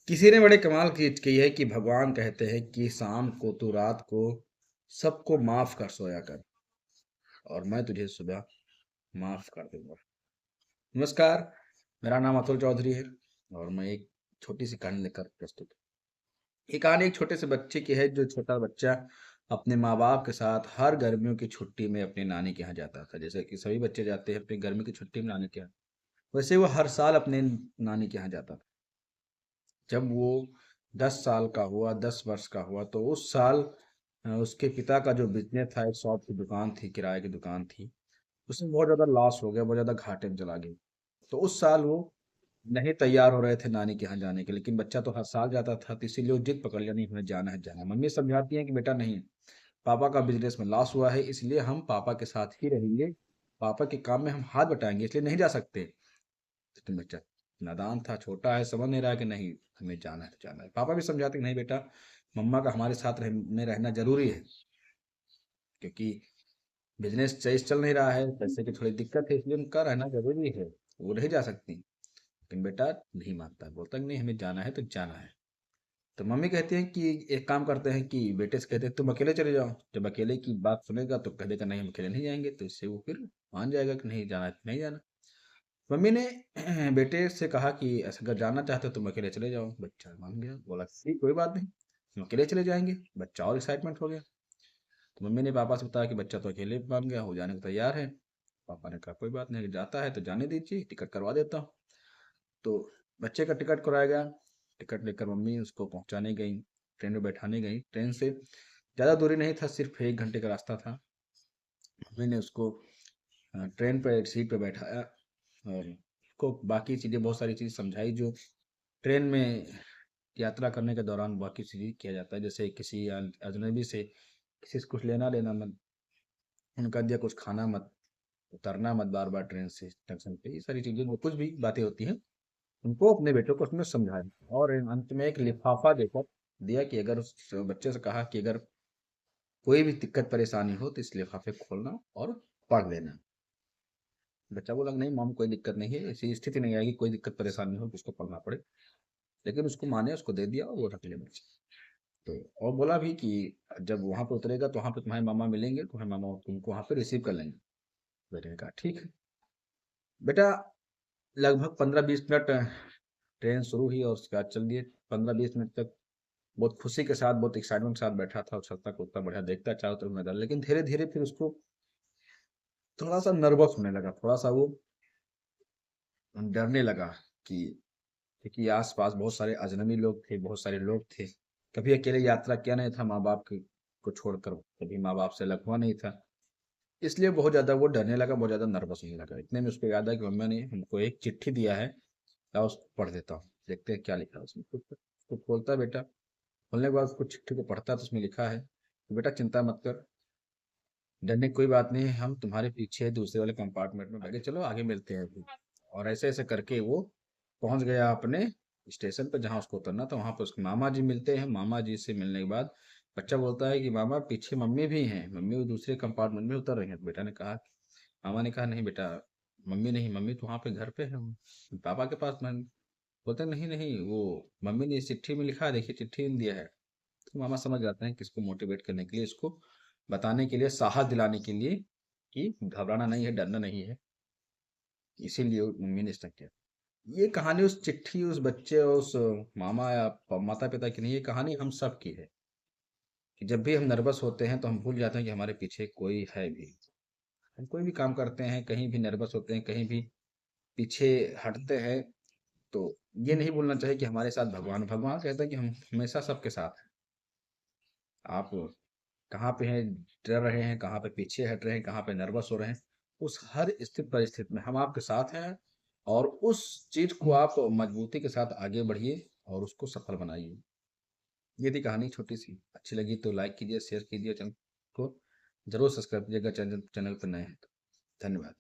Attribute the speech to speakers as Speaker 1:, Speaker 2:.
Speaker 1: किसी ने बड़े कमाल की है कि भगवान कहते हैं कि शाम को तू रात को सबको माफ कर सोया कर और मैं तुझे सुबह माफ कर दूंगा। नमस्कार, मेरा नाम अतुल चौधरी है और मैं एक छोटी सी कहानी लेकर प्रस्तुत हूँ। ये कहानी एक छोटे से बच्चे की है। जो छोटा बच्चा अपने माँ बाप के साथ हर गर्मियों की छुट्टी में अपने नानी के यहाँ जाता था, जैसे कि सभी बच्चे जाते हैं अपनी गर्मी की छुट्टी में नानी के यहाँ। वैसे वो हर साल अपने नानी के यहाँ जाता था। जब वो 10 साल का हुआ, 10 वर्ष का हुआ, तो उस साल उसके पिता का जो बिजनेस था, एक शॉप की दुकान थी, किराए की दुकान थी, उसमें बहुत ज़्यादा लॉस हो गया, बहुत ज़्यादा घाटे में चला गया। तो उस साल वो नहीं तैयार हो रहे थे नानी के यहाँ जाने के, लेकिन बच्चा तो हर साल जाता था, तो इसीलिए वो जिद पकड़ लिया, नहीं हमें जाना है जाना है। मम्मी समझाती हैं कि बेटा नहीं, पापा का बिजनेस में लॉस हुआ है, इसलिए हम पापा के साथ ही रहेंगे, पापा के काम में हम हाथ बटाएंगे, इसलिए नहीं जा सकते। लेकिन बच्चा नादान था, छोटा है, समझ नहीं रहा कि नहीं हमें जाना है तो जाना है। पापा भी समझाते कि नहीं बेटा, मम्मा का हमारे साथ में रहना जरूरी है, क्योंकि बिजनेस सही चल नहीं रहा है, पैसे की थोड़ी दिक्कत है, इसलिए उनका रहना जरूरी है, वो नहीं जा सकती। लेकिन बेटा नहीं मानता, बोलता कि नहीं हमें जाना है तो जाना है। तो मम्मी कहती है कि एक काम करते हैं, कि बेटे से कहते हैं तुम अकेले चले जाओ। जब अकेले की बात सुनेगा तो कह देगा नहीं हम अकेले नहीं जाएंगे, तो इससे वो फिर मान जाएगा कि नहीं जाना है तो नहीं जाना। मम्मी ने बेटे से कहा कि ऐसा अगर जाना चाहते हो तुम अकेले चले जाओ। बच्चा मान गया, बोला ठीक कोई बात नहीं, हम अकेले चले जाएंगे। बच्चा और एक्साइटमेंट हो गया। तो मम्मी ने पापा से बताया कि बच्चा तो अकेले मान गया, हो जाने को तैयार है। पापा ने कहा कोई बात नहीं, जाता है तो जाने दीजिए, टिकट करवा देता हूँ। तो बच्चे का टिकट कराया गया। टिकट लेकर मम्मी उसको पहुंचाने गई, ट्रेन में बैठाने गई। ट्रेन से ज़्यादा दूरी नहीं था, सिर्फ 1 घंटे का रास्ता था। मम्मी ने उसको ट्रेन पे सीट पे बैठाया और उसको बाकी चीज़ें, बहुत सारी चीज़ समझाई जो ट्रेन में यात्रा करने के दौरान बाकी चीज़ें किया जाता है। जैसे किसी अजनबी से किसी से कुछ लेना देना मत, उनका दिया कुछ खाना मत, उतरना मत बार बार ट्रेन से स्टेशन पे, ये सारी चीज़ें जो कुछ भी बातें होती हैं उनको अपने बेटों को उसमें समझाया। और अंत में एक लिफाफा देकर दिया कि अगर उस बच्चे से कहा कि अगर कोई भी दिक्कत परेशानी हो तो इस लिफाफे को खोलना और पढ़ लेना। बच्चा बोला नहीं मॉम कोई दिक्कत नहीं है, ऐसी स्थिति नहीं आएगी, कोई दिक्कत परेशानी हो तो उसको पढ़ना पड़े। लेकिन उसको माने, उसको दे दिया और वो रख लिया बच्चे। तो और बोला भी कि जब वहां पे उतरेगा तो वहां पे तुम्हारे मामा मिलेंगे, तुम्हारे मामा तुमको वहां पे रिसीव कर लेंगे। बेटे ने कहा ठीक है। बेटा लगभग 15-20 मिनट ट्रेन शुरू हुई और उसके बाद चल दिए। 15-20 मिनट तक बहुत खुशी के साथ, बहुत एक्साइटमेंट के साथ बैठा था, उछलता कूदता बढ़िया देखता चारों तरफ नजर। लेकिन धीरे धीरे फिर उसको थोड़ा सा नर्वस होने लगा, थोड़ा सा वो डरने लगा कि, क्योंकि आसपास बहुत सारे अजनबी लोग थे, बहुत सारे लोग थे। कभी अकेले यात्रा किया नहीं था माँ बाप को छोड़कर, कभी माँ बाप से अलग हुआ नहीं था। इसलिए बहुत ज्यादा वो डरने लगा, बहुत ज्यादा नर्वस होने लगा। इतने में उसको याद है कि मम्मा ने हमको एक चिट्ठी दिया है, लाओ उसको पढ़ देता हूँ, देखते हैं क्या लिखा है उसमें। उसको खोलता है बेटा। खोलने के बाद उसको चिट्ठी को पढ़ता है तो उसमें लिखा है कि बेटा चिंता मत कर, डरने की कोई बात नहीं है, हम तुम्हारे पीछे दूसरे वाले कंपार्टमेंट में बैठे, चलो आगे मिलते हैं अभी। और ऐसे ऐसे करके वो पहुंच गया अपने स्टेशन पर जहाँ उसको उतरना था। वहां पर उसके मामा जी मिलते हैं। मामा जी से मिलने के बाद बच्चा बोलता है कि मामा पीछे मम्मी भी हैं, मम्मी वो दूसरे कंपार्टमेंट में उतर रही हैं। तो बेटा ने कहा, मामा ने कहा नहीं बेटा, मम्मी नहीं, मम्मी तो वहाँ पे घर पे है, पापा के पास। मैं बोलते नहीं नहीं, वो मम्मी ने इस चिट्ठी में लिखा है, देखिए चिट्ठी में दिया है। तो मामा समझ जाते हैं कि इसको मोटिवेट करने के लिए, इसको बताने के लिए, साहस दिलाने के लिए कि घबराना नहीं है, डरना नहीं है। इसीलिए मम्मी ने इसने किया। ये कहानी उस चिट्ठी, उस बच्चे और उस मामा या माता पिता की नहीं, ये कहानी हम सब की है कि जब भी हम नर्वस होते हैं तो हम भूल जाते हैं कि हमारे पीछे कोई है भी। हम कोई भी काम करते हैं, कहीं भी नर्वस होते हैं, कहीं भी पीछे हटते हैं, तो ये नहीं भूलना चाहिए कि हमारे साथ भगवान, भगवान कहते हैं कि हम हमेशा सबके साथ हैं। आप कहाँ पे हैं, डर रहे हैं, कहाँ पे पीछे हट रहे हैं, कहाँ पे नर्वस हो रहे हैं, उस हर स्थिति परिस्थिति में हम आपके साथ हैं। और उस चीज को आप मजबूती के साथ आगे बढ़िए और उसको सफल बनाइए। ये थी कहानी छोटी सी। अच्छी लगी तो लाइक कीजिए, शेयर कीजिए, चैनल को जरूर सब्सक्राइब कीजिएगा, चैनल पर नए हैं तो। धन्यवाद।